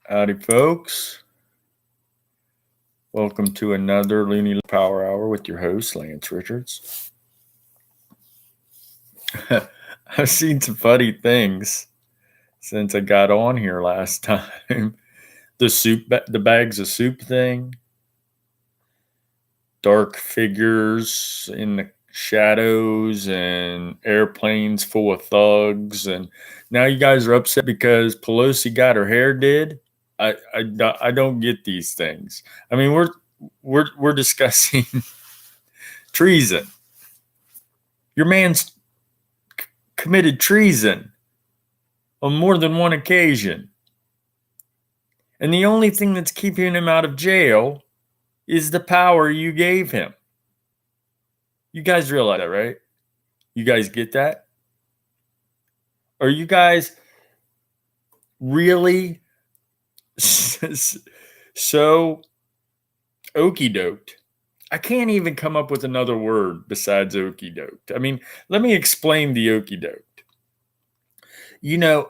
Howdy, folks. Welcome to another Loonie Power Hour with your host, Lance Richards. I've seen some funny things since I got on here last time. The bags of soup thing, dark figures in the shadows, and airplanes full of thugs. And now you guys are upset because Pelosi got her hair did. I don't get these things. I mean, we're discussing treason. Your man's committed treason on more than one occasion. And the only thing that's keeping him out of jail is the power you gave him. You guys realize that, right? You guys get that? Are you guys really so okey-doked? I can't even come up with another word besides okey-doked. I mean, let me explain the okey-doked. You know,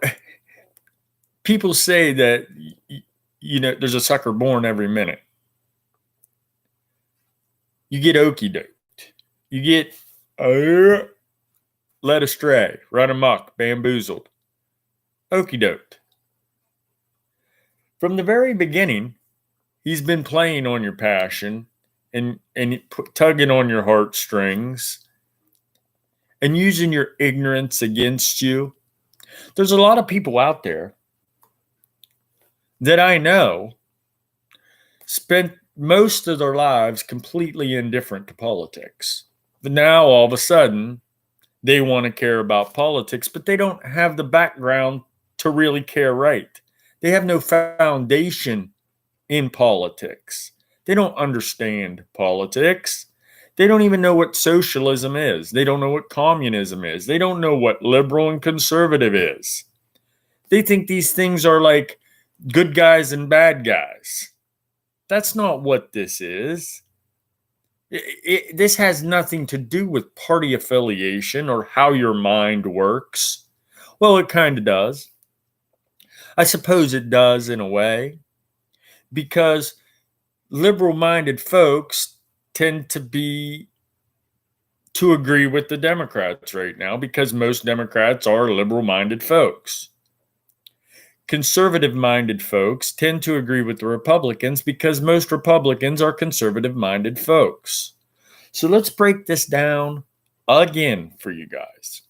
people say that, there's a sucker born every minute. You get okey-doked. You get led astray, run amok, bamboozled. Okey-doked. From the very beginning, he's been playing on your passion and tugging on your heartstrings and using your ignorance against you. There's a lot of people out there that I know spent most of their lives completely indifferent to politics. But now all of a sudden, they want to care about politics, but they don't have the background to really care right. They have no foundation in politics. They don't understand politics. They don't even know what socialism is. They don't know what communism is. They don't know what liberal and conservative is. They think these things are like good guys and bad guys. That's not what this is. This has nothing to do with party affiliation or how your mind works. Well, it kind of does. I suppose it does in a way, because liberal-minded folks tend to agree with the Democrats right now, because most Democrats are liberal-minded folks. Conservative-minded folks tend to agree with the Republicans because most Republicans are conservative-minded folks. So let's break this down again for you guys.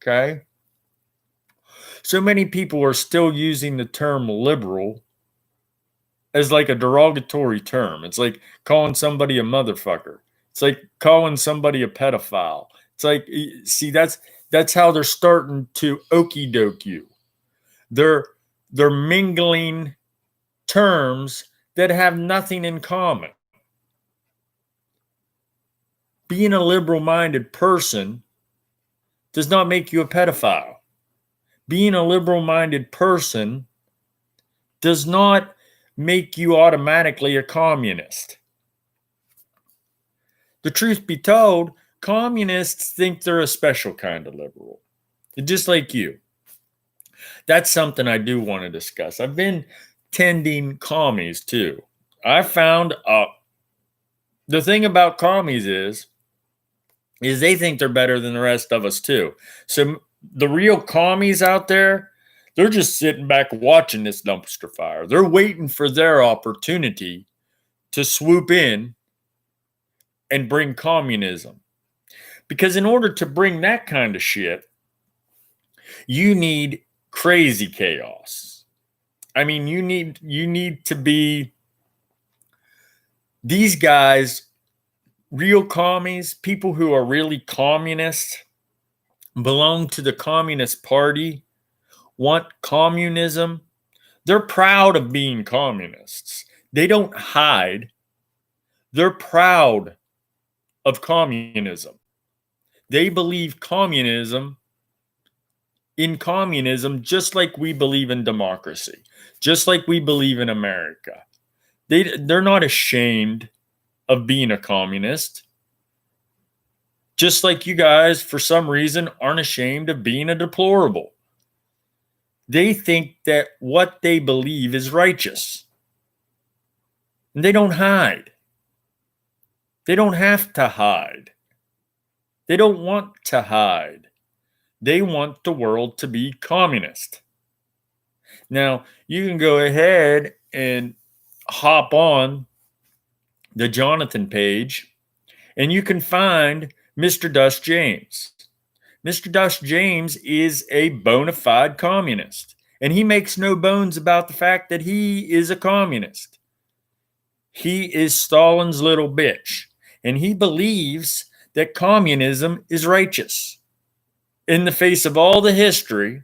Okay? So many people are still using the term liberal as like a derogatory term. It's like calling somebody a motherfucker. It's like calling somebody a pedophile. It's like, see, that's how they're starting to okey-doke you. They're mingling terms that have nothing in common. Being a liberal-minded person does not make you a pedophile. Being a liberal-minded person does not make you automatically a communist. The truth be told, communists think they're a special kind of liberal, just like you. That's something I do want to discuss. I've been tending commies too. I found the thing about commies is they think they're better than the rest of us too. So the real commies out there, they're just sitting back watching this dumpster fire. They're waiting for their opportunity to swoop in and bring communism. Because in order to bring that kind of shit, you need crazy chaos. I mean, you need to be these guys, real commies, people who are really communists, belong to the Communist Party, want communism. They're proud of being communists. They don't hide. They're proud of communism. They believe in communism just like we believe in democracy, just like we believe in America. They're not ashamed of being a communist. Just like you guys, for some reason, aren't ashamed of being a deplorable. They think that what they believe is righteous. And they don't hide. They don't have to hide. They don't want to hide. They want the world to be communist. Now, you can go ahead and hop on the Jonathan page and you can find Mr. Dust James. Mr. Dust James is a bona fide communist, and he makes no bones about the fact that he is a communist. He is Stalin's little bitch, and he believes that communism is righteous. In the face of all the history,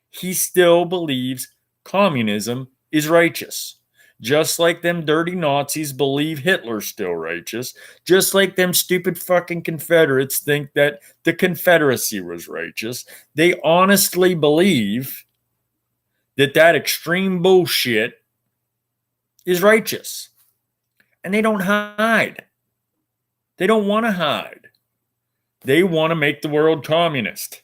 he still believes communism is righteous. Just like them dirty Nazis believe Hitler's still righteous. Just like them stupid fucking Confederates think that the Confederacy was righteous. They honestly believe that that extreme bullshit is righteous. And they don't hide. They don't want to hide. They want to make the world communist.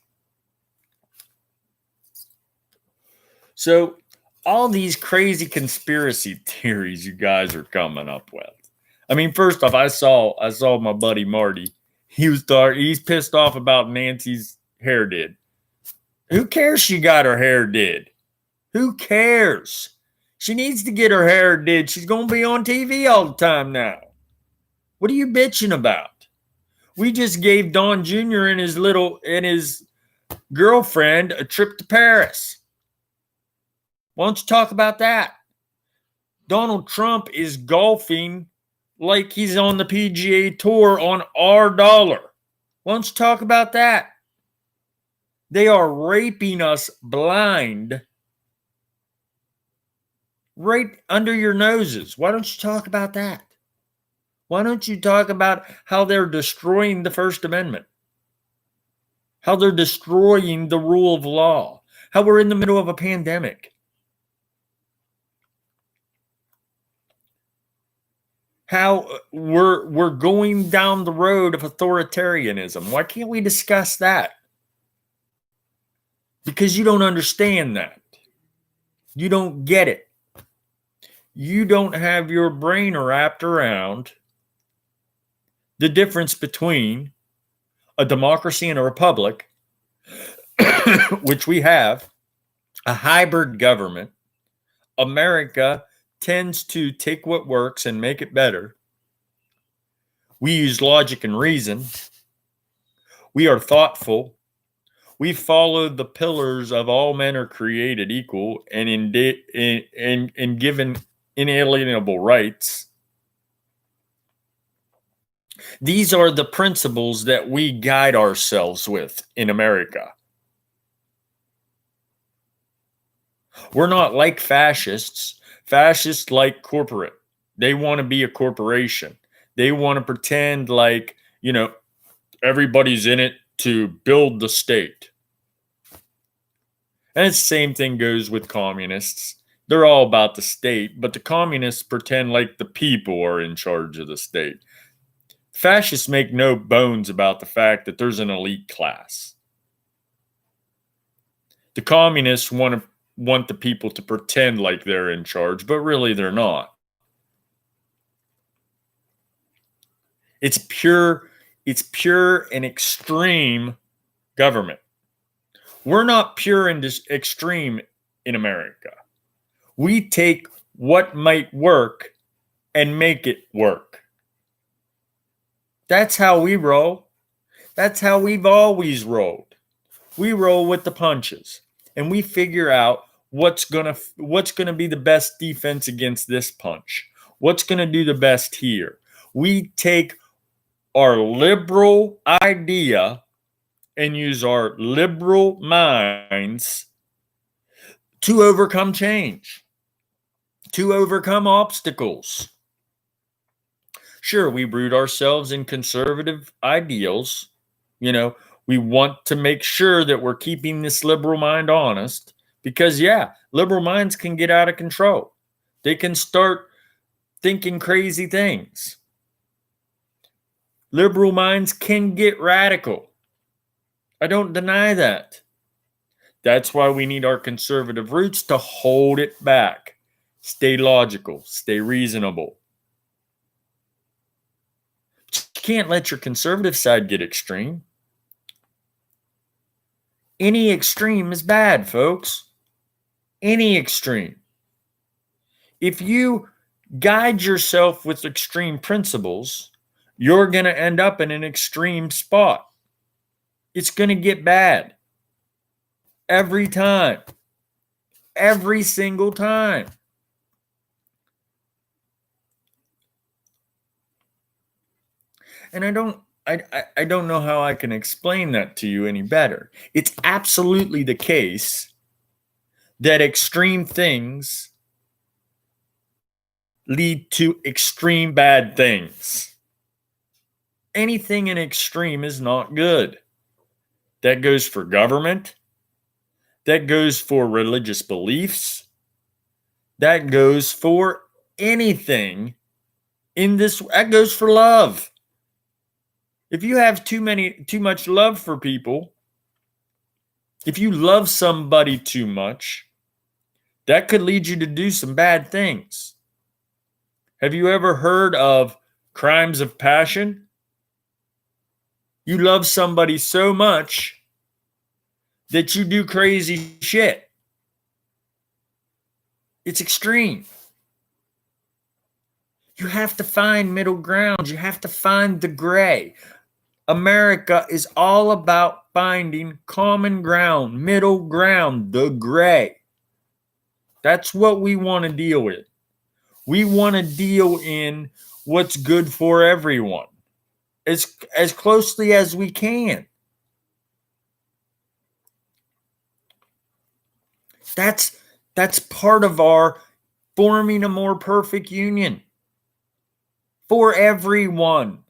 So, all these crazy conspiracy theories you guys are coming up with. I mean, first off, I saw my buddy Marty. He's pissed off about Nancy's hair did. Who cares she got her hair did? Who cares? She needs to get her hair did. She's going to be on TV all the time now. What are you bitching about? We just gave Don Jr. and his girlfriend a trip to Paris. Why don't you talk about that? Donald Trump is golfing like he's on the PGA Tour on our dollar. Why don't you talk about that? They are raping us blind right under your noses. Why don't you talk about that? Why don't you talk about how they're destroying the First Amendment? How they're destroying the rule of law? How we're in the middle of a pandemic? How we're going down the road of authoritarianism. Why can't we discuss that? Because you don't understand that. You don't get it. You don't have your brain wrapped around the difference between a democracy and a republic, which we have, a hybrid government. America tends to take what works and make it better. We use logic and reason. We are thoughtful. We follow the pillars of all men are created equal and given inalienable rights. These are the principles that we guide ourselves with in America. We're not like fascists. Fascists like corporate. They want to be a corporation. They want to pretend like, everybody's in it to build the state. And the same thing goes with communists. They're all about the state, but the communists pretend like the people are in charge of the state. Fascists make no bones about the fact that there's an elite class. The communists want the people to pretend like they're in charge, but really they're not. It's pure and extreme government. We're not pure and extreme in America. We take what might work and make it work. That's how we roll. That's how we've always rolled. We roll with the punches, and we figure out what's gonna be the best defense against this punch. What's gonna do the best here? We take our liberal idea and use our liberal minds to overcome change, to overcome obstacles. Sure, we root ourselves in conservative ideals. We want to make sure that we're keeping this liberal mind honest. Because, liberal minds can get out of control. They can start thinking crazy things. Liberal minds can get radical. I don't deny that. That's why we need our conservative roots to hold it back. Stay logical, stay reasonable. But you can't let your conservative side get extreme. Any extreme is bad, folks. Any extreme. If you guide yourself with extreme principles, you're going to end up in an extreme spot. It's going to get bad. Every time. Every single time. And I don't know how I can explain that to you any better. It's absolutely the case that extreme things lead to extreme bad things. Anything in extreme is not good. That goes for government. That goes for religious beliefs. That goes for anything in this. That goes for love. If you have too much love for people, if you love somebody too much, that could lead you to do some bad things. Have you ever heard of crimes of passion? You love somebody so much that you do crazy shit. It's extreme. You have to find middle ground. You have to find the gray. America is all about finding common ground, middle ground, the gray. That's what we want to deal with. We want to deal in what's good for everyone as closely as we can. That's part of our forming a more perfect union for everyone.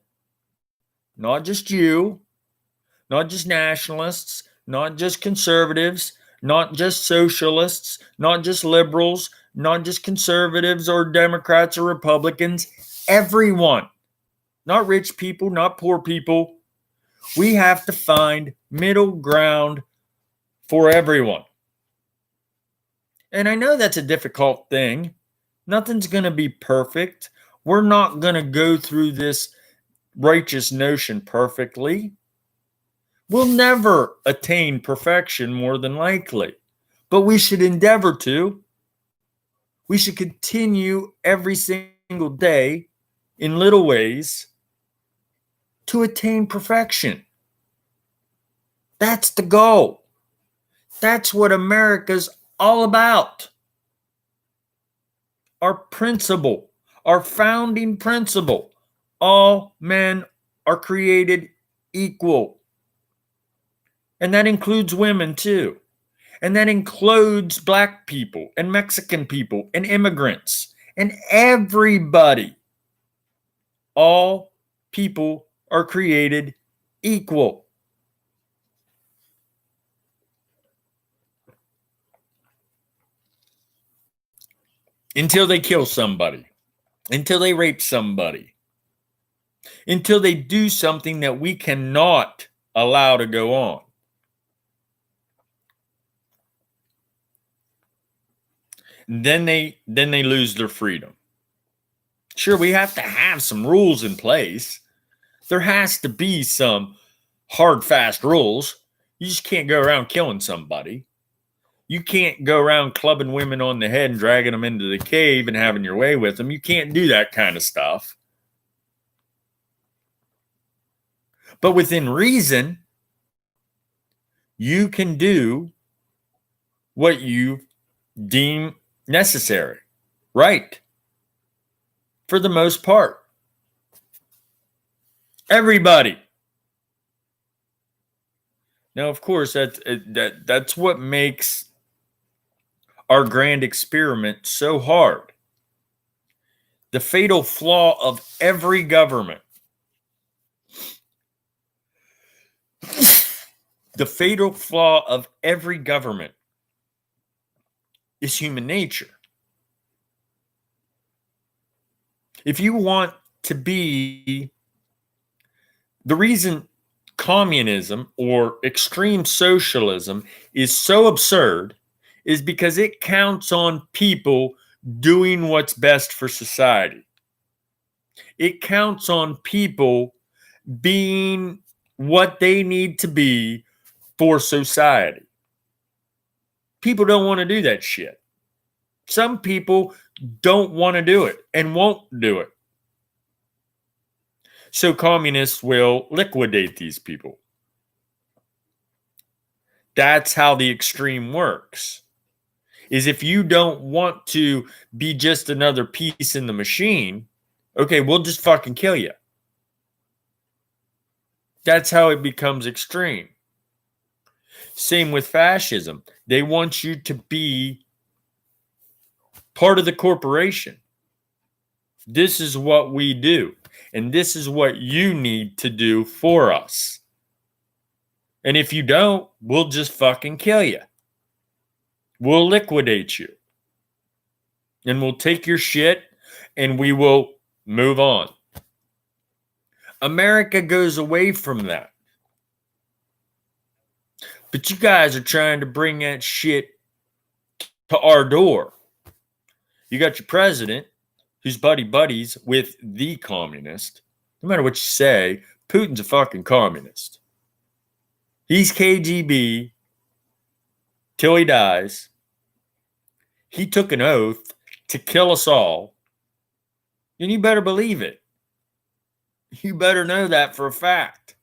Not just you, not just nationalists, not just conservatives, not just socialists, not just liberals, not just conservatives or Democrats or Republicans, everyone. Not rich people, not poor people. We have to find middle ground for everyone. And I know that's a difficult thing. Nothing's going to be perfect. We're not going to go through this righteous notion perfectly. We'll never attain perfection, more than likely, but we should endeavor to. We should continue every single day in little ways to attain perfection. That's the goal. That's what America's all about. Our principle, our founding principle. All men are created equal. And that includes women too. And that includes black people and Mexican people and immigrants and everybody. All people are created equal. Until they kill somebody. Until they rape somebody. Until they do something that we cannot allow to go on. Then they lose their freedom. Sure, we have to have some rules in place. There has to be some hard, fast rules. You just can't go around killing somebody. You can't go around clubbing women on the head and dragging them into the cave and having your way with them. You can't do that kind of stuff. But within reason, you can do what you deem necessary, right? For the most part. Everybody. Now, of course, that's what makes our grand experiment so hard. The fatal flaw of every government. The fatal flaw of every government is human nature. If you want to be, the reason communism or extreme socialism is so absurd is because it counts on people doing what's best for society. It counts on people being what they need to be for society. People don't want to do that shit. Some people don't want to do it and won't do it. So communists will liquidate these people. That's how the extreme works. Is if you don't want to be just another piece in the machine, okay, we'll just fucking kill you. That's how it becomes extreme. Same with fascism. They want you to be part of the corporation. This is what we do. And this is what you need to do for us. And if you don't, we'll just fucking kill you. We'll liquidate you. And we'll take your shit and we will move on. America goes away from that. But you guys are trying to bring that shit to our door. You got your president, who's buddies with the communist. No matter what you say, Putin's a fucking communist. He's KGB till he dies. He took an oath to kill us all. And you better believe it. You better know that for a fact.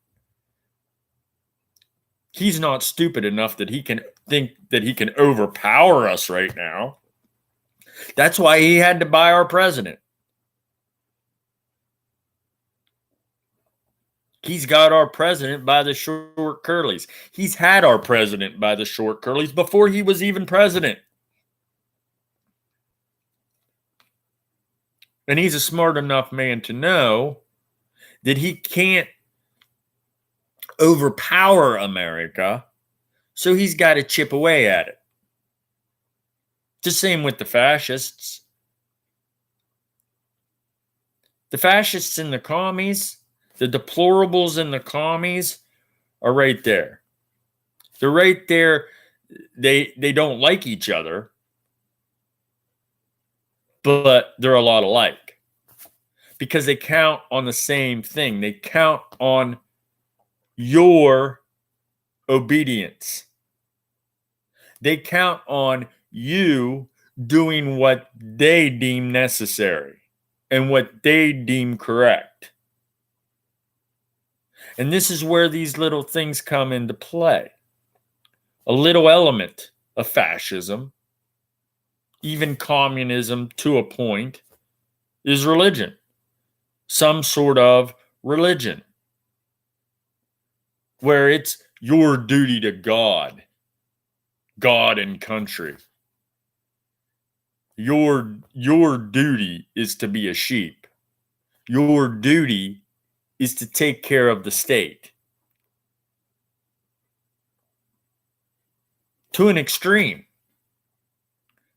He's not stupid enough that he can think that he can overpower us right now. That's why he had to buy our president. He's got our president by the short curlies. He's had our president by the short curlies before he was even president. And he's a smart enough man to know that he can't overpower America, so he's got to chip away at it. It's the same with the fascists. The fascists and the commies, the deplorables and the commies are right there. They're right there. They don't like each other, but they're a lot alike because they count on the same thing. They count on your obedience. They count on you doing what they deem necessary and what they deem correct. And this is where these little things come into play. A little element of fascism, even communism to a point, is religion. Some sort of religion. Where it's your duty to God and country. Your duty is to be a sheep. Your duty is to take care of the state. To an extreme.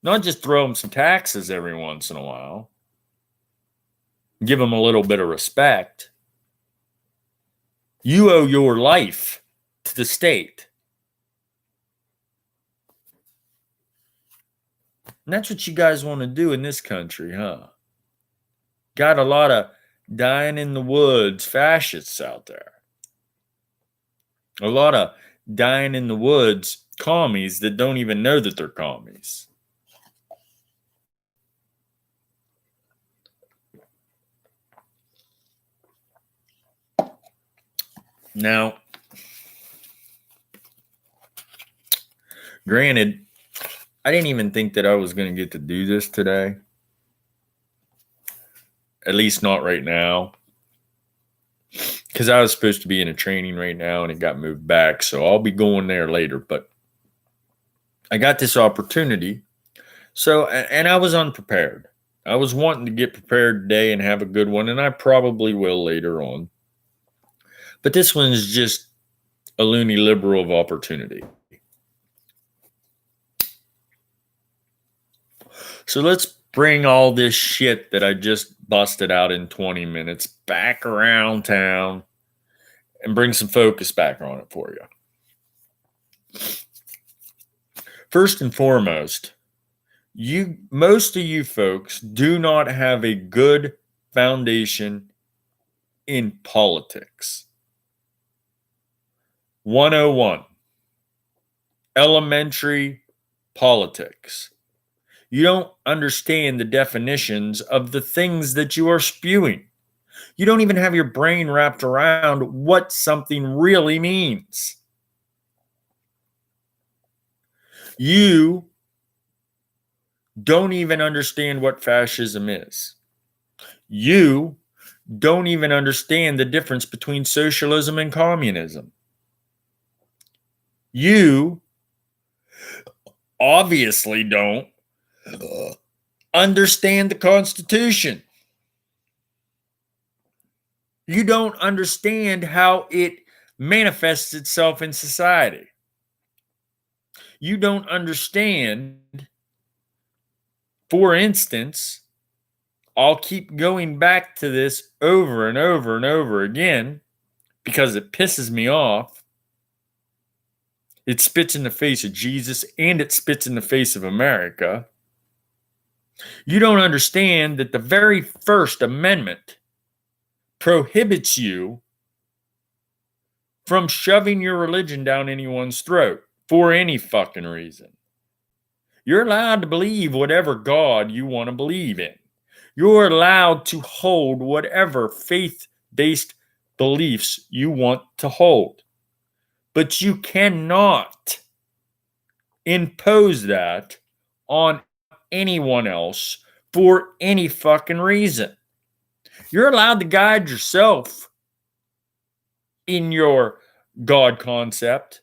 Not just throw them some taxes every once in a while. Give them a little bit of respect. You owe your life to the state. And that's what you guys want to do in this country, huh? Got a lot of dying in the woods fascists out there. A lot of dying in the woods commies that don't even know that they're commies. Now, granted, I didn't even think that I was going to get to do this today. At least not right now. Because I was supposed to be in a training right now and it got moved back. So I'll be going there later. But I got this opportunity. So, and I was unprepared. I was wanting to get prepared today and have a good one. And I probably will later on. But this one is just a loony liberal of opportunity. So let's bring all this shit that I just busted out in 20 minutes back around town and bring some focus back on it for you. First and foremost, most of you folks do not have a good foundation in politics. 101, elementary politics. You don't understand the definitions of the things that you are spewing. You don't even have your brain wrapped around what something really means. You don't even understand what fascism is. You don't even understand the difference between socialism and communism. You obviously don't understand the Constitution. You don't understand how it manifests itself in society. You don't understand, for instance, I'll keep going back to this over and over and over again because it pisses me off. It spits in the face of Jesus and it spits in the face of America. You don't understand that the very First Amendment prohibits you from shoving your religion down anyone's throat for any fucking reason. You're allowed to believe whatever God you want to believe in. You're allowed to hold whatever faith-based beliefs you want to hold. But you cannot impose that on anyone else for any fucking reason. You're allowed to guide yourself in your God concept.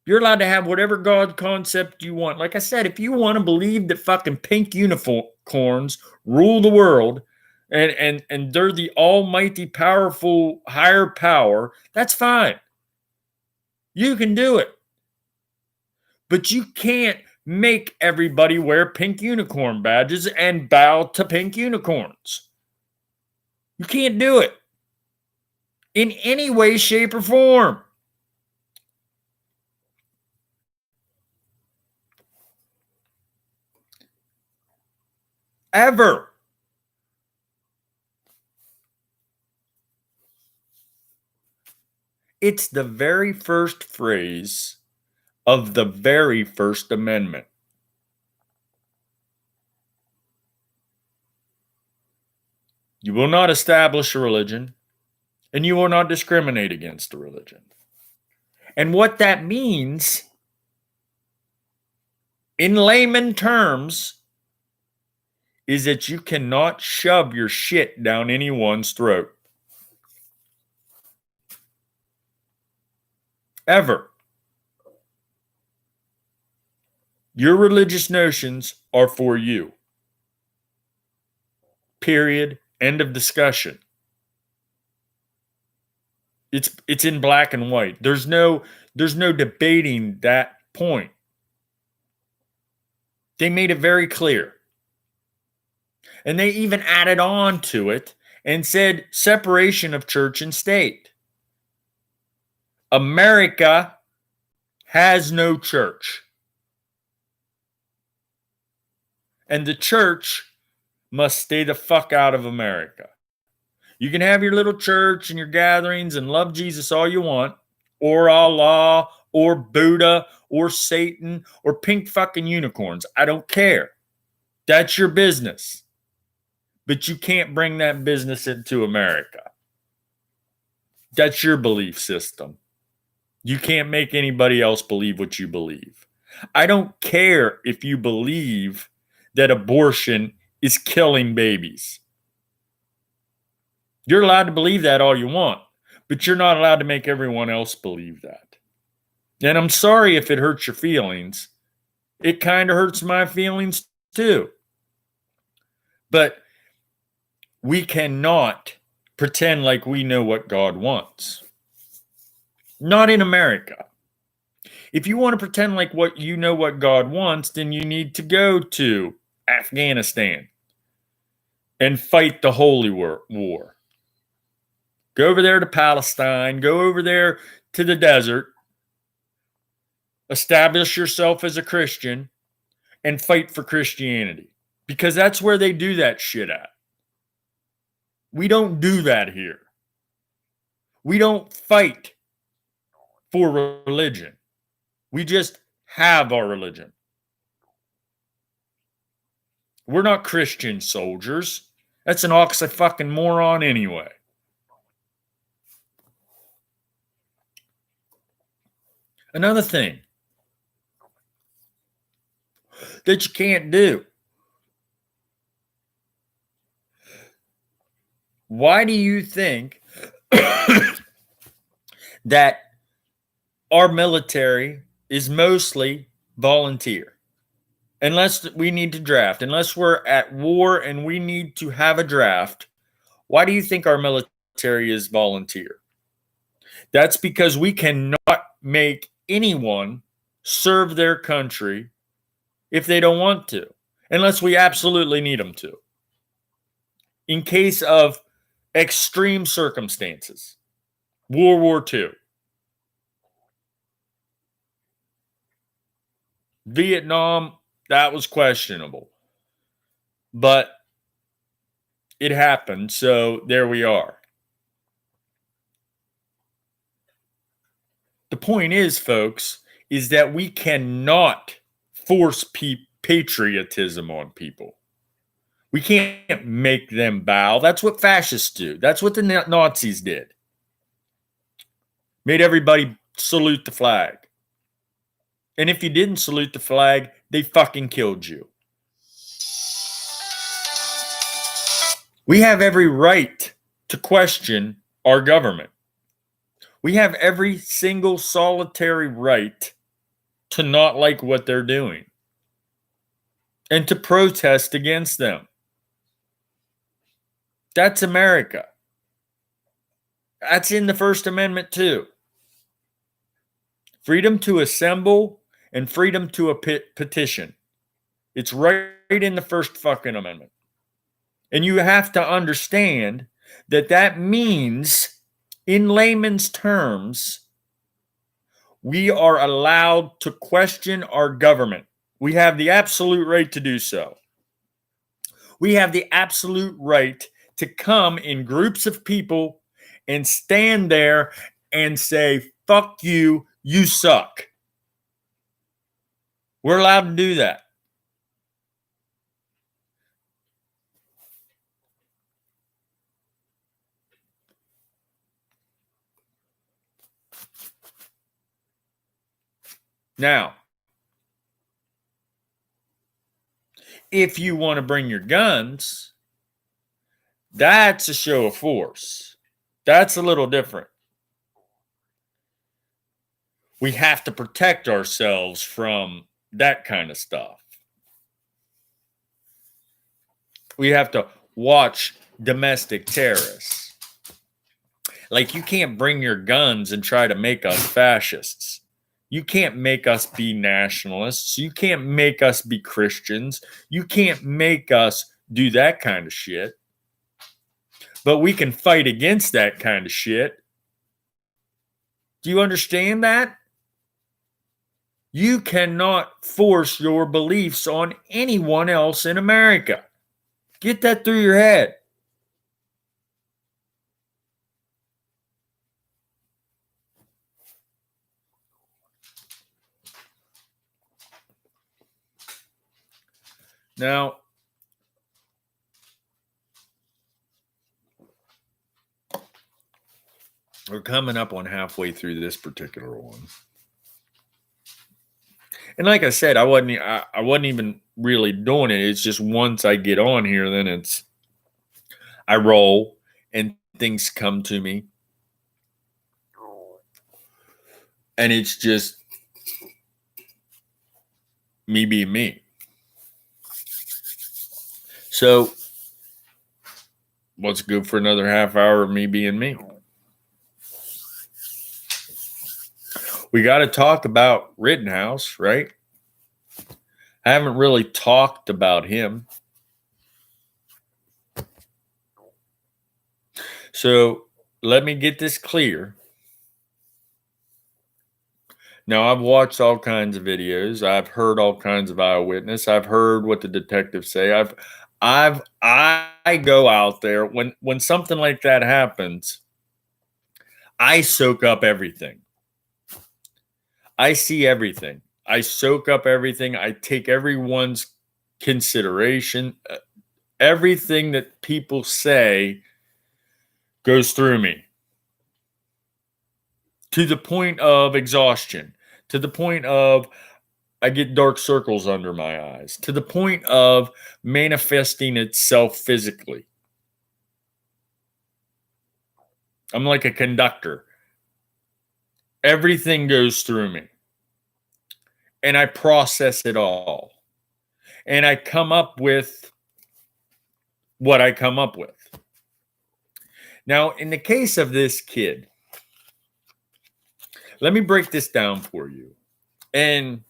You're allowed to have whatever God concept you want. Like I said, if you want to believe that fucking pink unicorns rule the world and they're the almighty, powerful, higher power, that's fine. You can do it. But you can't make everybody wear pink unicorn badges and bow to pink unicorns. You can't do it in any way, shape, or form. Ever. It's the very first phrase of the very First Amendment. You will not establish a religion, and you will not discriminate against a religion. And what that means, in layman terms, is that you cannot shove your shit down anyone's throat. Ever. Your religious notions are for you. Period. End of discussion. It's in black and white. There's no debating that point. They made it very clear. And they even added on to it and said separation of church and state. America has no church. And the church must stay the fuck out of America. You can have your little church and your gatherings and love Jesus all you want, or Allah, or Buddha, or Satan, or pink fucking unicorns. I don't care. That's your business. But you can't bring that business into America. That's your belief system. You can't make anybody else believe what you believe. I don't care if you believe that abortion is killing babies. You're allowed to believe that all you want, but you're not allowed to make everyone else believe that. And I'm sorry if it hurts your feelings. It kind of hurts my feelings too. But we cannot pretend like we know what God wants. Not in America. If you want to pretend like you know what God wants, then you need to go to Afghanistan and fight the holy war. Go over there to Palestine. Go over there to the desert. Establish yourself as a Christian and fight for Christianity. Because that's where they do that shit at. We don't do that here. We don't fight for religion. We just have our religion. We're not Christian soldiers. That's an oxy-fucking-moron anyway. Another thing that you can't do. Why do you think that our military is mostly volunteer? Unless we need to draft, unless we're at war and we need to have a draft, why do you think our military is volunteer? That's because we cannot make anyone serve their country if they don't want to, unless we absolutely need them to. In case of extreme circumstances, World War II, Vietnam, that was questionable. But it happened, so there we are. The point is, folks, is that we cannot force patriotism on people. We can't make them bow. That's what fascists do. That's what the Nazis did. Made everybody salute the flag. And if you didn't salute the flag, they fucking killed you. We have every right to question our government. We have every single solitary right to not like what they're doing and to protest against them. That's America. That's in the First Amendment too. Freedom to assemble and freedom to a petition. It's right in the First fucking Amendment. And you have to understand that that means, in layman's terms, we are allowed to question our government. We have the absolute right to do so. We have the absolute right to come in groups of people and stand there and say, fuck you, you suck. We're allowed to do that. Now, if you want to bring your guns, that's a show of force. That's a little different. We have to protect ourselves from that kind of stuff. We have to watch domestic terrorists. Like, you can't bring your guns and try to make us fascists. You can't make us be nationalists. You can't make us be Christians. You can't make us do that kind of shit. But we can fight against that kind of shit. Do you understand that? You cannot force your beliefs on anyone else in America. Get that through your head. Now, we're coming up on halfway through this particular one. And like I said, I wasn't even really doing it. It's just once I get on here, then I roll and things come to me. And it's just me being me. So let's go for another half hour of me being me. We got to talk about Rittenhouse, right? I haven't really talked about him. So let me get this clear. Now, I've watched all kinds of videos. I've heard all kinds of eyewitness. I've heard what the detectives say. I go out there when something like that happens. I soak up everything. I see everything. I soak up everything. I take everyone's consideration. Everything that people say goes through me to the point of exhaustion, to the point of I get dark circles under my eyes, to the point of manifesting itself physically. I'm like a conductor. Everything goes through me. And I process it all. And I come up with what I come up with. Now, in the case of this kid, let me break this down for you. And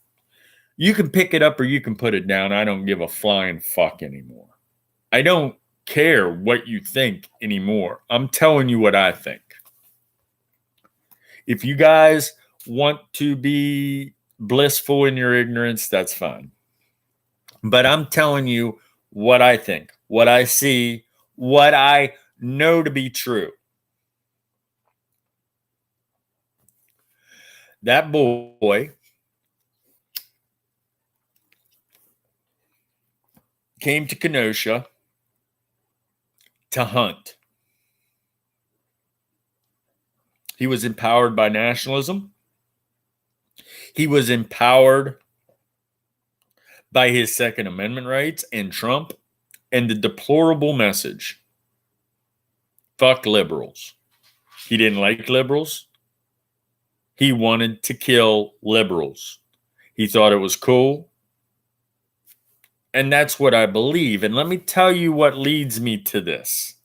you can pick it up or you can put it down. I don't give a flying fuck anymore. I don't care what you think anymore. I'm telling you what I think. If you guys want to be blissful in your ignorance, that's fine. But I'm telling you what I think, what I see, what I know to be true. That boy came to Kenosha to hunt. He was empowered by nationalism. He was empowered by his Second Amendment rights and Trump and the deplorable message. Fuck liberals. He didn't like liberals. He wanted to kill liberals. He thought it was cool. And that's what I believe. And let me tell you what leads me to this.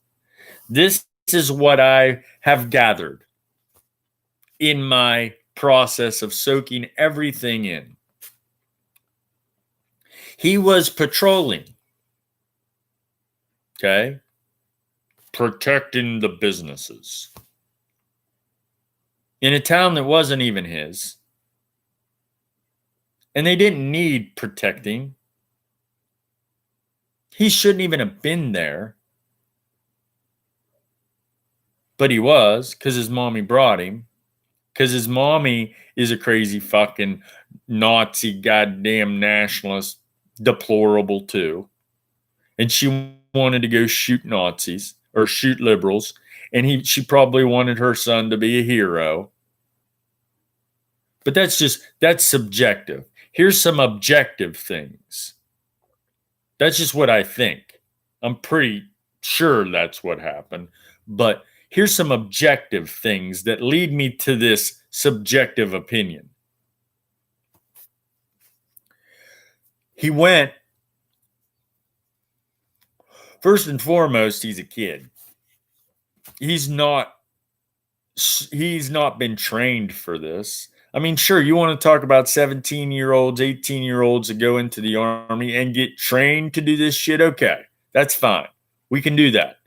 This is what I have gathered in my process of soaking everything in. He was patrolling, okay, protecting the businesses in a town that wasn't even his. And they didn't need protecting. He shouldn't even have been there. But he was, because his mommy brought him. Because his mommy is a crazy fucking Nazi goddamn nationalist, deplorable too. And she wanted to go shoot Nazis or shoot liberals. And she probably wanted her son to be a hero. But that's subjective. Here's some objective things. That's just what I think. I'm pretty sure that's what happened. But here's some objective things that lead me to this subjective opinion. He went, first and foremost, he's a kid. He's not been trained for this. I mean, sure, you want to talk about 17-year-olds, 18-year-olds that go into the army and get trained to do this shit? Okay, that's fine. We can do that.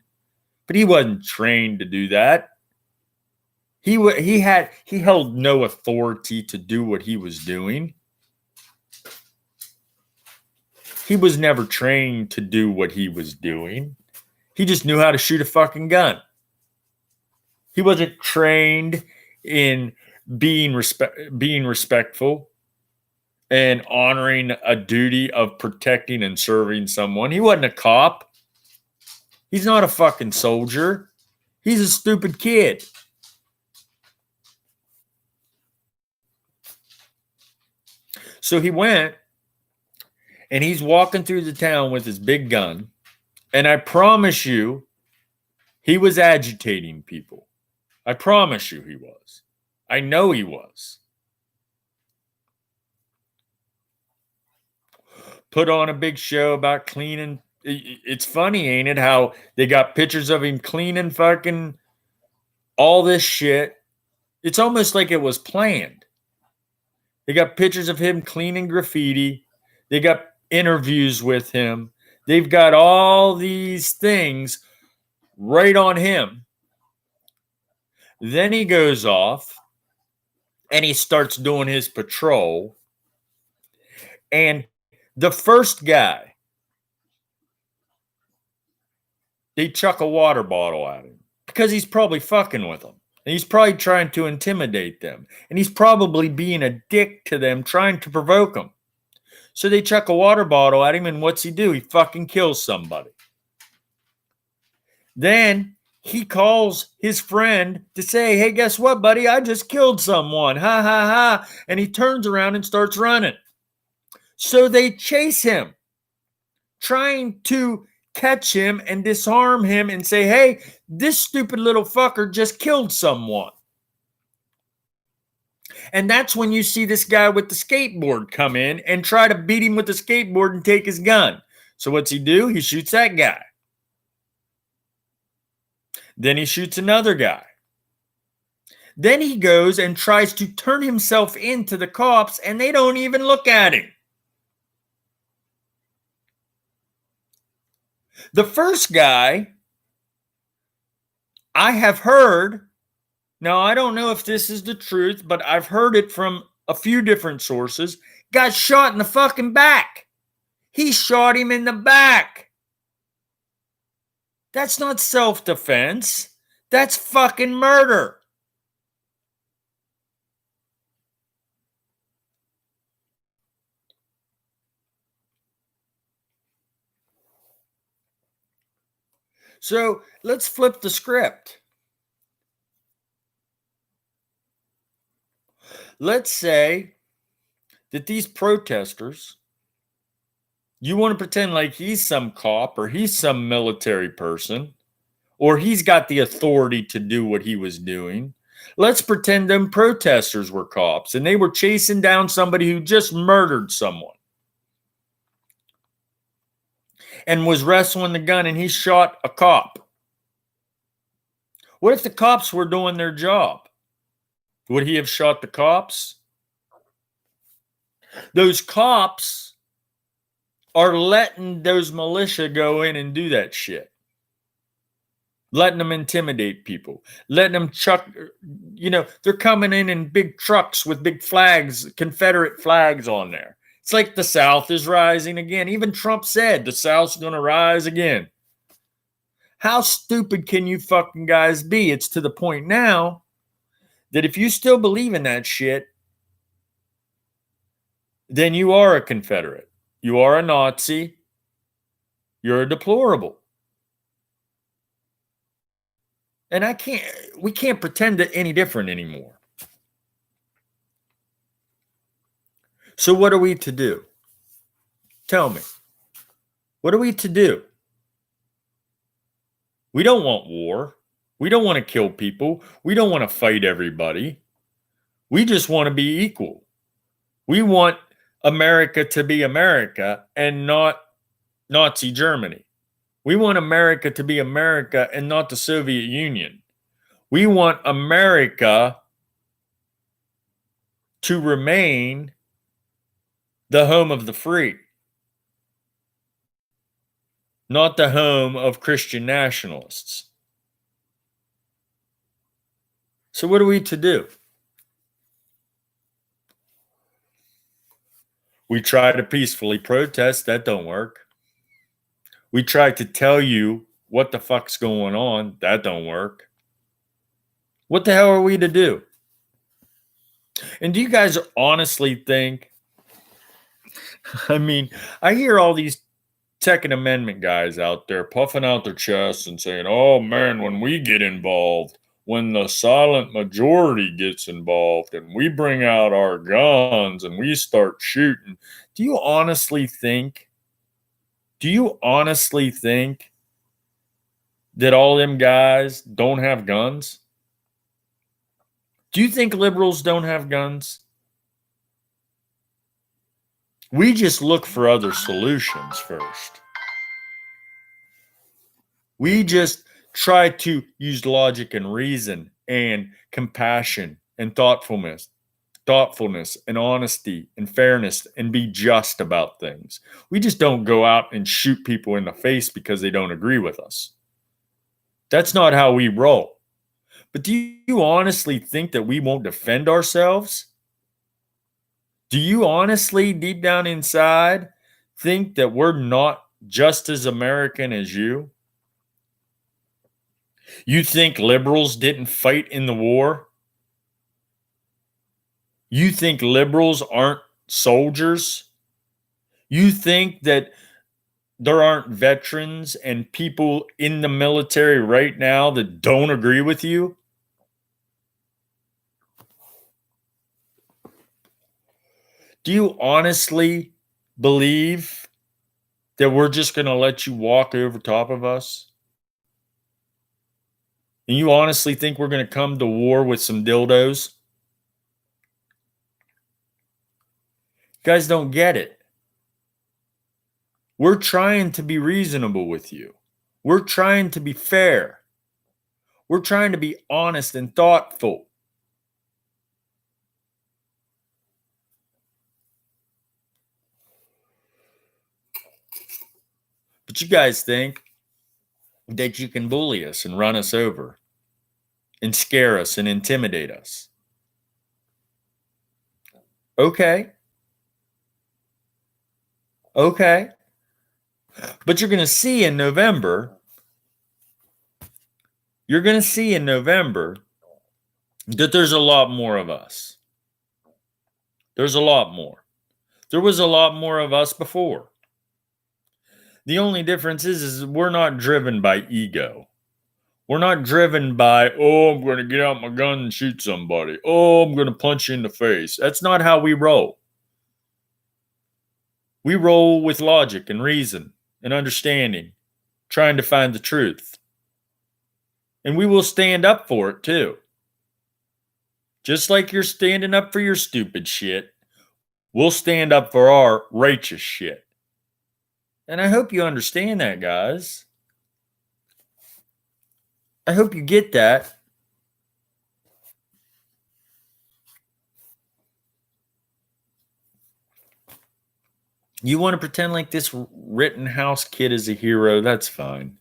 But he wasn't trained to do that. He held no authority to do what he was doing. He was never trained to do what he was doing. He just knew how to shoot a fucking gun. He wasn't trained in being respectful and honoring a duty of protecting and serving someone. He wasn't a cop. He's not a fucking soldier. He's a stupid kid. So he went and he's walking through the town with his big gun. And I promise you, he was agitating people. I promise you he was. I know he was. Put on a big show about cleaning. It's funny, ain't it, how they got pictures of him cleaning fucking all this shit. It's almost like it was planned. They got pictures of him cleaning graffiti. They got interviews with him. They've got all these things right on him. Then he goes off and he starts doing his patrol. And the first guy, they chuck a water bottle at him because he's probably fucking with them. And he's probably trying to intimidate them. And he's probably being a dick to them, trying to provoke them. So they chuck a water bottle at him, and what's he do? He fucking kills somebody. Then he calls his friend to say, hey, guess what, buddy? I just killed someone. Ha, ha, ha. And he turns around and starts running. So they chase him, trying to catch him and disarm him and say, hey, this stupid little fucker just killed someone. And that's when you see this guy with the skateboard come in and try to beat him with the skateboard and take his gun. So what's he do? He shoots that guy. Then he shoots another guy. Then he goes and tries to turn himself into the cops, and they don't even look at him. The first guy, I have heard, now I don't know if this is the truth, but I've heard it from a few different sources, got shot in the fucking back. He shot him in the back. That's not self-defense. That's fucking murder. So let's flip the script. Let's say that these protesters, you want to pretend like he's some cop or he's some military person or he's got the authority to do what he was doing. Let's pretend them protesters were cops and they were chasing down somebody who just murdered someone and was wrestling the gun, and he shot a cop. What if the cops were doing their job? Would he have shot the cops? Those cops are letting those militia go in and do that shit. Letting them intimidate people. Letting them chuck, they're coming in big trucks with big flags, Confederate flags on there. It's like the South is rising again. Even Trump said the South's going to rise again. How stupid can you fucking guys be? It's to the point now that if you still believe in that shit, then you are a Confederate. You are a Nazi. You're a deplorable. And we can't pretend that any different anymore. So what are we to do? Tell me. What are we to do? We don't want war. We don't want to kill people. We don't want to fight everybody. We just want to be equal. We want America to be America and not Nazi Germany. We want America to be America and not the Soviet Union. We want America to remain the home of the free, not the home of Christian nationalists. So what are we to do? We try to peacefully protest. That don't work. We try to tell you what the fuck's going on. That don't work. What the hell are we to do? And do you guys honestly think, I hear all these Second Amendment guys out there puffing out their chests and saying, oh man, when we get involved, when the silent majority gets involved and we bring out our guns and we start shooting, do you honestly think that all them guys don't have guns? Do you think liberals don't have guns? We just look for other solutions first. We just try to use logic and reason and compassion and thoughtfulness and honesty and fairness and be just about things. We just don't go out and shoot people in the face because they don't agree with us. That's not how we roll. But do you honestly think that we won't defend ourselves? Do you honestly, deep down inside, think that we're not just as American as you? You think liberals didn't fight in the war? You think liberals aren't soldiers? You think that there aren't veterans and people in the military right now that don't agree with you? Do you honestly believe that we're just going to let you walk over top of us? And you honestly think we're going to come to war with some dildos? You guys don't get it. We're trying to be reasonable with you. We're trying to be fair. We're trying to be honest and thoughtful. But you guys think that you can bully us and run us over and scare us and intimidate us. Okay. Okay. But you're going to see in November, that there's a lot more of us. There's a lot more. There was a lot more of us before. The only difference is we're not driven by ego. We're not driven by, oh, I'm going to get out my gun and shoot somebody. Oh, I'm going to punch you in the face. That's not how we roll. We roll with logic and reason and understanding, trying to find the truth. And we will stand up for it too. Just like you're standing up for your stupid shit, we'll stand up for our righteous shit. And I hope you understand that, guys. I hope you get that. You want to pretend like this Rittenhouse kid is a hero? That's fine.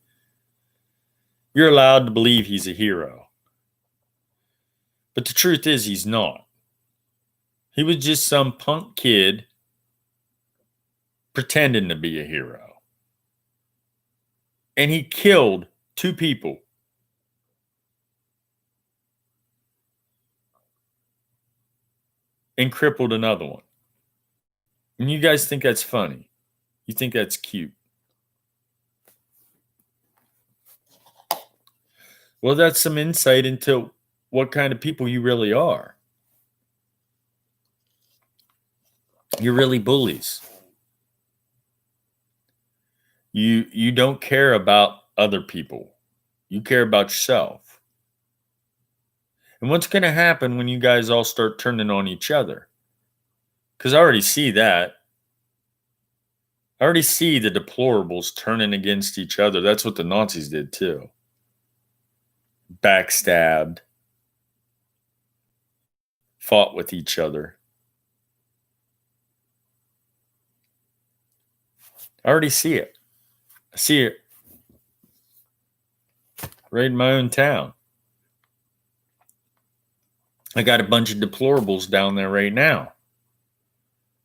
You're allowed to believe he's a hero. But the truth is, he's not. He was just some punk kid pretending to be a hero. And he killed 2 people. And crippled another one. And you guys think that's funny. You think that's cute. Well, that's some insight into what kind of people you really are. You're really bullies. You don't care about other people. You care about yourself. And what's going to happen when you guys all start turning on each other? Because I already see that. I already see the deplorables turning against each other. That's what the Nazis did too. Backstabbed. Fought with each other. I already see it. I see it right in my own town. I got a bunch of deplorables down there right now,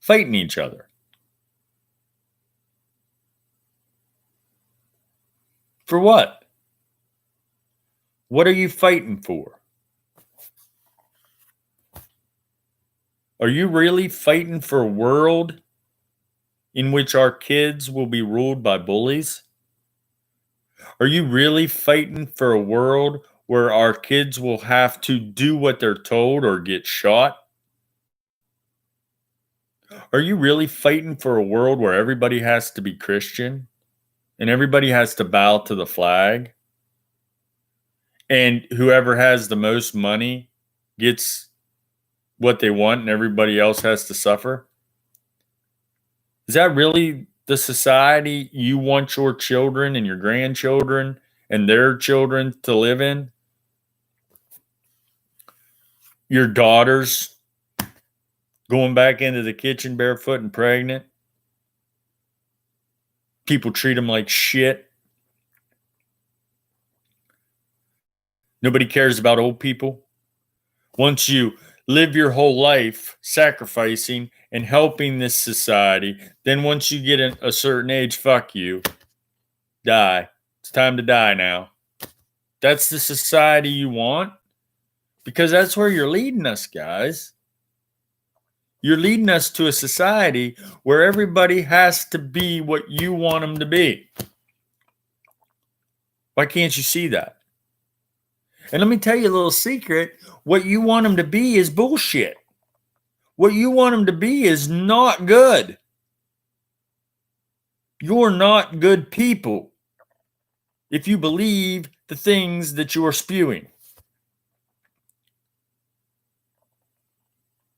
fighting each other. For what? What are you fighting for? Are you really fighting for a world in which our kids will be ruled by bullies? Are you really fighting for a world where our kids will have to do what they're told or get shot? Are you really fighting for a world where everybody has to be Christian and everybody has to bow to the flag? And whoever has the most money gets what they want and everybody else has to suffer? Is that really the society you want your children and your grandchildren and their children to live in? Your daughters going back into the kitchen barefoot and pregnant? People treat them like shit. Nobody cares about old people. Once you live your whole life sacrificing and helping this society, then once you get a certain age, fuck you. Die. It's time to die now. That's the society you want? Because that's where you're leading us, guys. You're leading us to a society where everybody has to be what you want them to be. Why can't you see that? And let me tell you a little secret. What you want them to be is bullshit. What you want them to be is not good. You're not good people if you believe the things that you are spewing.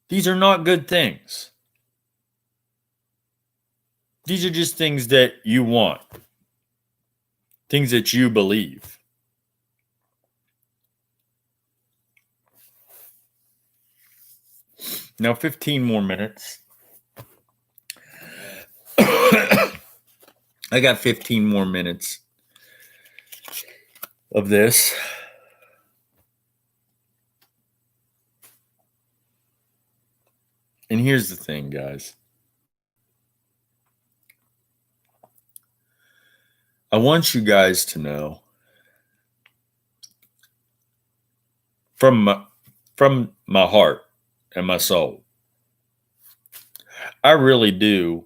These are not good things. These are just things that you want, things that you believe. Now, 15 more minutes. I got 15 more minutes of this. And here's the thing, guys. I want you guys to know from my heart and my soul, I really do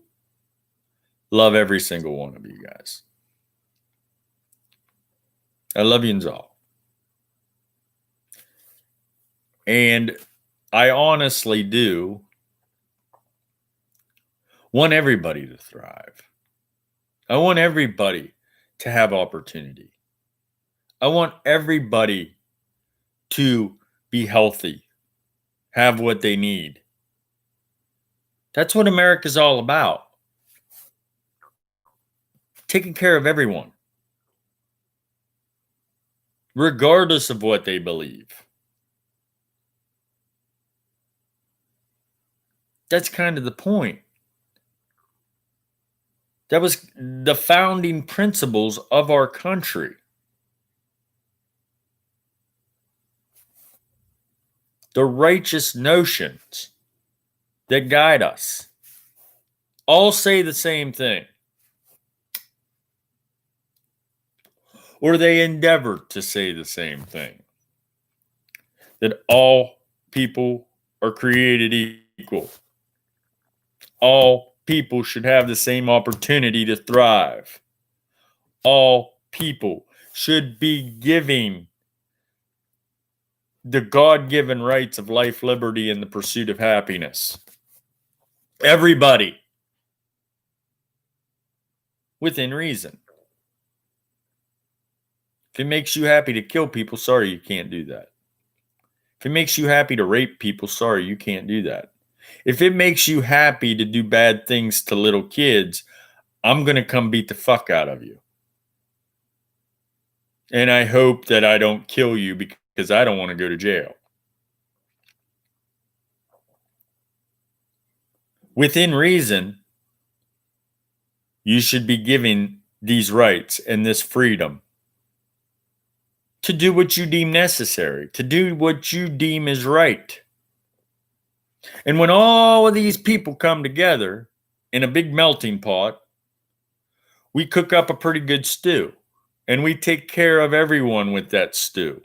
love every single one of you guys. I love you all. And I honestly do want everybody to thrive. I want everybody to have opportunity. I want everybody to be healthy, have what they need. That's what America's all about. Taking care of everyone, regardless of what they believe. That's kind of the point. That was the founding principles of our country. The righteous notions that guide us all say the same thing. Or they endeavor to say the same thing. That all people are created equal. All people should have the same opportunity to thrive. All people should be giving the God-given rights of life, liberty, and the pursuit of happiness. Everybody. Within reason. If it makes you happy to kill people, sorry, you can't do that. If it makes you happy to rape people, sorry, you can't do that. If it makes you happy to do bad things to little kids, I'm going to come beat the fuck out of you. And I hope that I don't kill you because I don't want to go to jail. Within reason, you should be given these rights and this freedom to do what you deem necessary, to do what you deem is right. And when all of these people come together in a big melting pot, we cook up a pretty good stew. And we take care of everyone with that stew.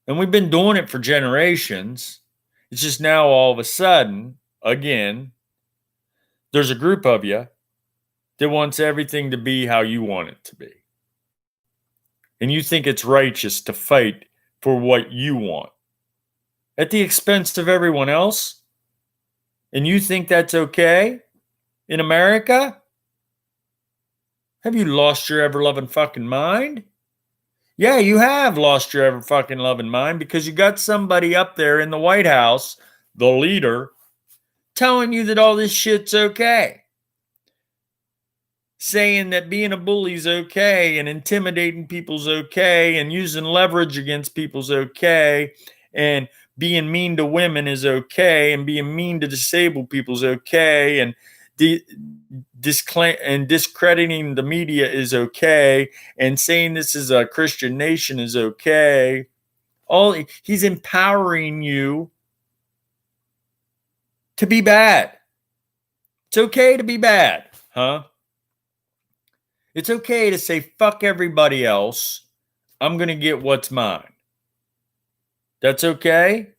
And we've been doing it for generations. It's just now all of a sudden, again, there's a group of you that wants everything to be how you want it to be. And you think it's righteous to fight for what you want at the expense of everyone else? And you think that's okay in America? Have you lost your ever-loving fucking mind? Yeah, you have lost your ever-fucking-loving mind because you got somebody up there in the White House, the leader, telling you that all this shit's okay. Saying that being a bully's okay and intimidating people's okay and using leverage against people's okay and being mean to women is okay and being mean to disabled people's okay and discrediting the media is okay, and saying this is a Christian nation is okay. He's empowering you to be bad. It's okay to be bad, huh? It's okay to say fuck everybody else. I'm going to get what's mine. That's okay?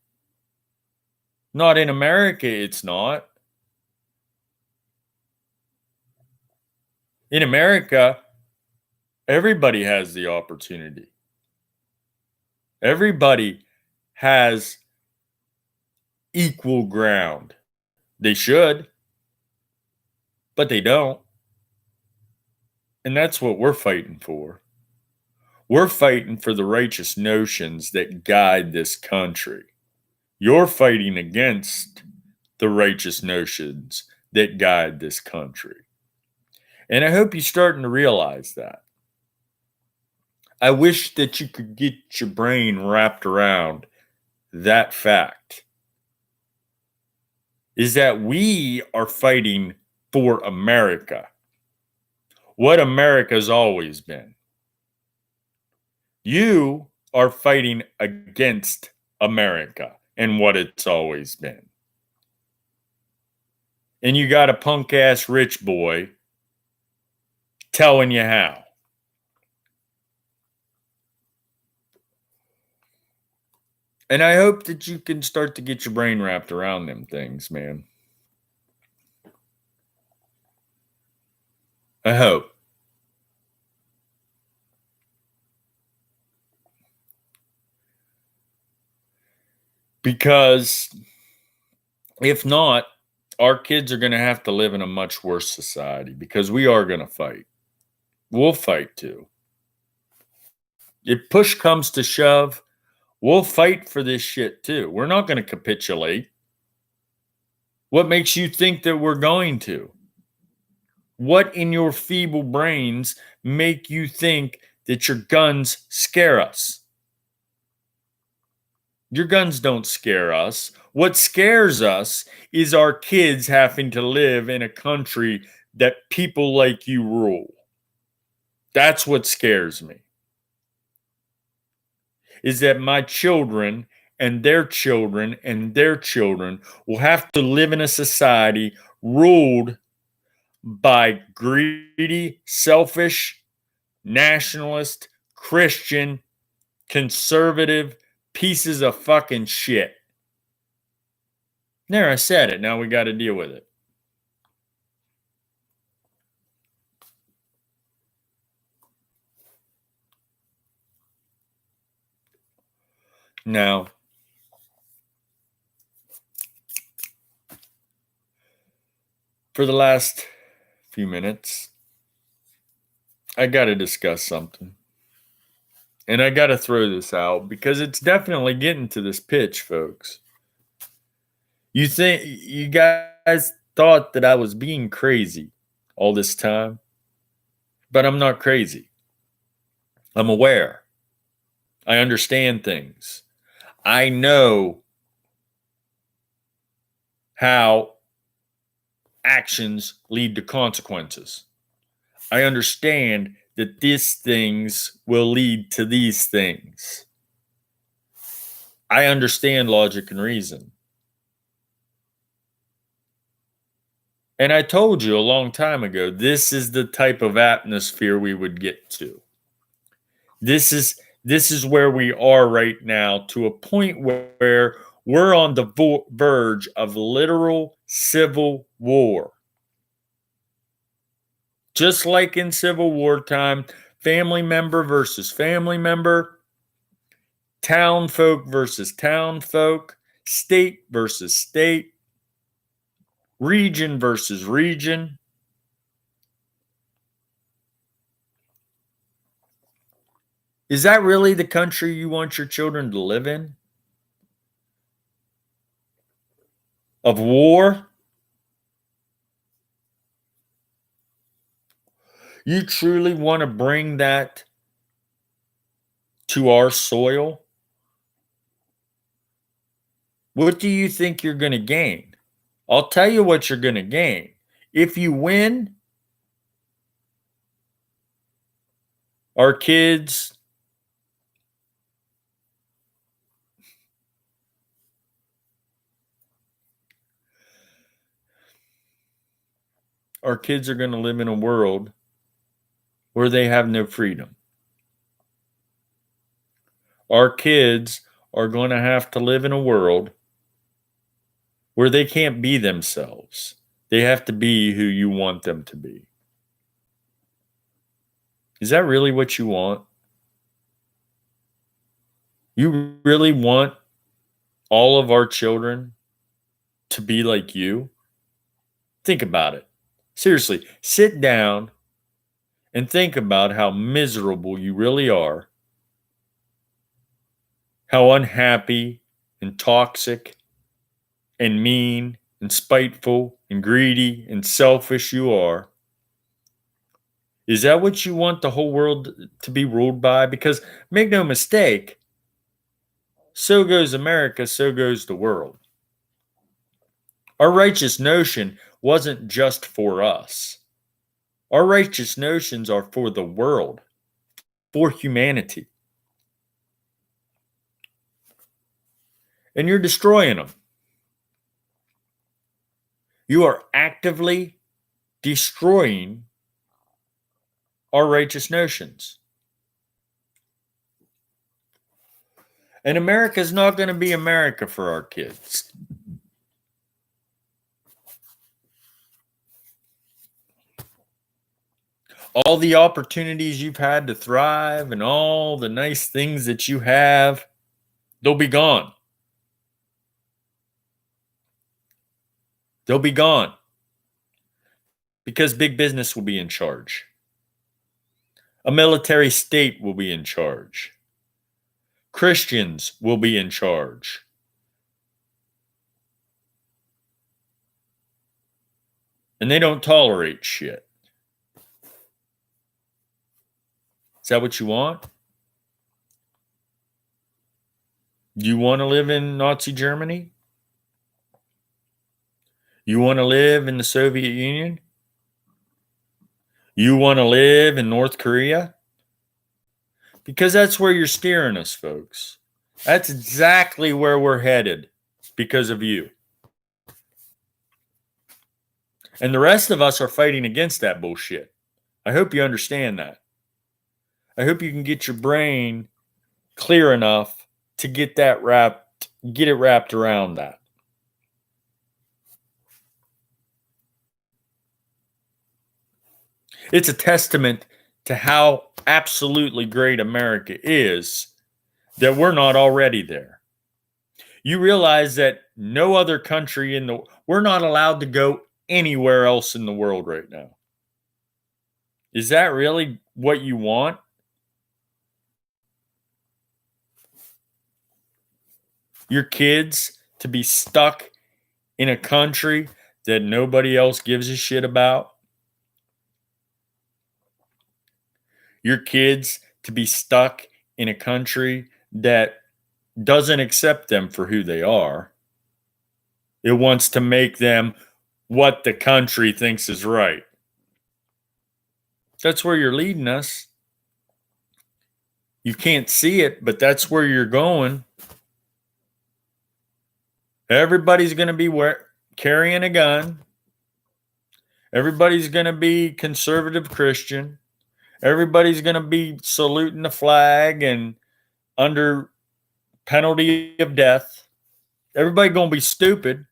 Not in America, it's not. In America, everybody has the opportunity. Everybody has equal ground. They should, but they don't. And that's what we're fighting for. We're fighting for the righteous notions that guide this country. You're fighting against the righteous notions that guide this country. And I hope you're starting to realize that. I wish that you could get your brain wrapped around that fact. Is that we are fighting for America. What America's always been. You are fighting against America and what it's always been. And you got a punk ass rich boy telling you how. And I hope that you can start to get your brain wrapped around them things, man. I hope. Because if not, our kids are going to have to live in a much worse society because we are going to fight. We'll fight too. If push comes to shove, we'll fight for this shit too. We're not going to capitulate. What makes you think that we're going to? What in your feeble brains make you think that your guns scare us? Your guns don't scare us. What scares us is our kids having to live in a country that people like you rule. That's what scares me. Is that my children and their children and their children will have to live in a society ruled by greedy, selfish, nationalist, Christian, conservative pieces of fucking shit. There, I said it. Now we got to deal with it. Now, for the last few minutes, I got to discuss something. And I got to throw this out because it's definitely getting to this pitch, folks. You guys thought that I was being crazy all this time, but I'm not crazy. I'm aware. I understand things. I know how actions lead to consequences. I understand that these things will lead to these things. I understand logic and reason. And I told you a long time ago, this is the type of atmosphere we would get to. This is where we are right now, to a point where we're on the verge of literal civil war. Just like in Civil War time, family member versus family member, town folk versus town folk, state versus state, region versus region. Is that really the country you want your children to live in? Of war? You truly want to bring that to our soil? What do you think you're going to gain? I'll tell you what you're going to gain. If you win, our kids are going to live in a world where they have no freedom. Our kids are going to have to live in a world where they can't be themselves. They have to be who you want them to be. Is that really what you want? You really want all of our children to be like you? Think about it. Seriously, sit down and think about how miserable you really are, how unhappy and toxic and mean and spiteful and greedy and selfish you are. Is that what you want the whole world to be ruled by? Because make no mistake, so goes America, so goes the world. Our righteous notion wasn't just for us. Our righteous notions are for the world, for humanity. And you're destroying them. You are actively destroying our righteous notions. And America is not going to be America for our kids. All the opportunities you've had to thrive and all the nice things that you have, they'll be gone. They'll be gone because big business will be in charge. A military state will be in charge. Christians will be in charge. And they don't tolerate shit. Is that what you want? You want to live in Nazi Germany? You want to live in the Soviet Union? You want to live in North Korea? Because that's where you're steering us, folks. That's exactly where we're headed because of you. And the rest of us are fighting against that bullshit. I hope you understand that. I hope you can get your brain clear enough to get it wrapped around that. It's a testament to how absolutely great America is that we're not already there. You realize that no other country we're not allowed to go anywhere else in the world right now. Is that really what you want? Your kids to be stuck in a country that nobody else gives a shit about? Your kids to be stuck in a country that doesn't accept them for who they are? It wants to make them what the country thinks is right. That's where you're leading us. You can't see it, but that's where you're going. Everybody's going to be carrying a gun. Everybody's going to be conservative Christian. Everybody's going to be saluting the flag and under penalty of death. Everybody's going to be stupid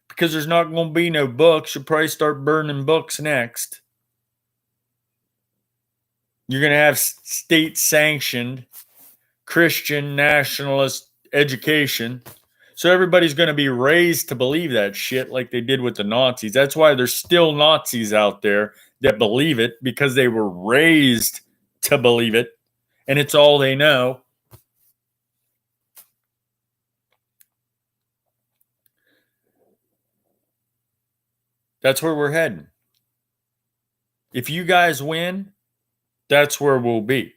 because there's not going to be no books. You'll probably start burning books next. You're going to have state-sanctioned Christian nationalist education. So everybody's going to be raised to believe that shit like they did with the Nazis. That's why there's still Nazis out there that believe it, because they were raised to believe it, and it's all they know. That's where we're heading. If you guys win, that's where we'll be.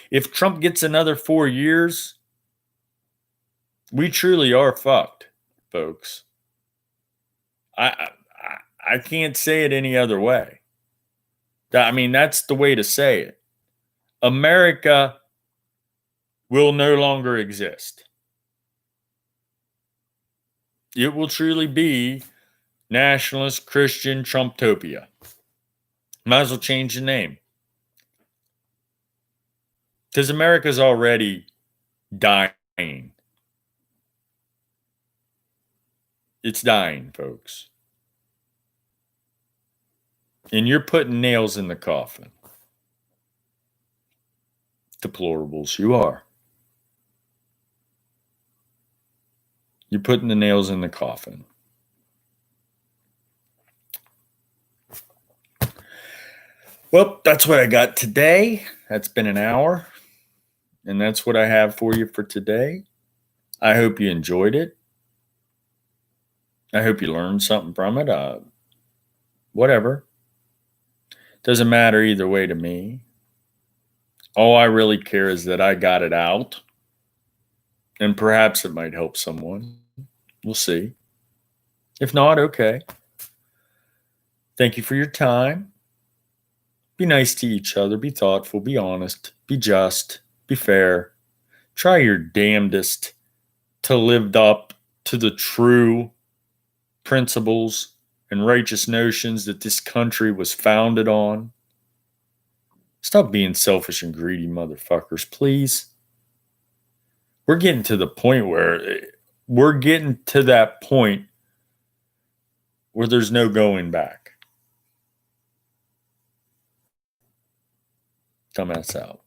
If Trump gets another 4 years, we truly are fucked, folks. I can't say it any other way. I mean, that's the way to say it. America will no longer exist. It will truly be nationalist Christian Trumptopia. Might as well change the name. Because America's already dying. It's dying, folks. And you're putting nails in the coffin. Deplorables, you are. You're putting the nails in the coffin. Well, that's what I got today. That's been an hour. And that's what I have for you for today. I hope you enjoyed it. I hope you learned something from it. Whatever. Doesn't matter either way to me. All I really care is that I got it out. And perhaps it might help someone. We'll see. If not, okay. Thank you for your time. Be nice to each other. Be thoughtful. Be honest. Be just. Be fair. Try your damnedest to live up to the true principles and righteous notions that this country was founded on. Stop being selfish and greedy, motherfuckers, please. We're getting to the point where there's no going back. Dumbass out.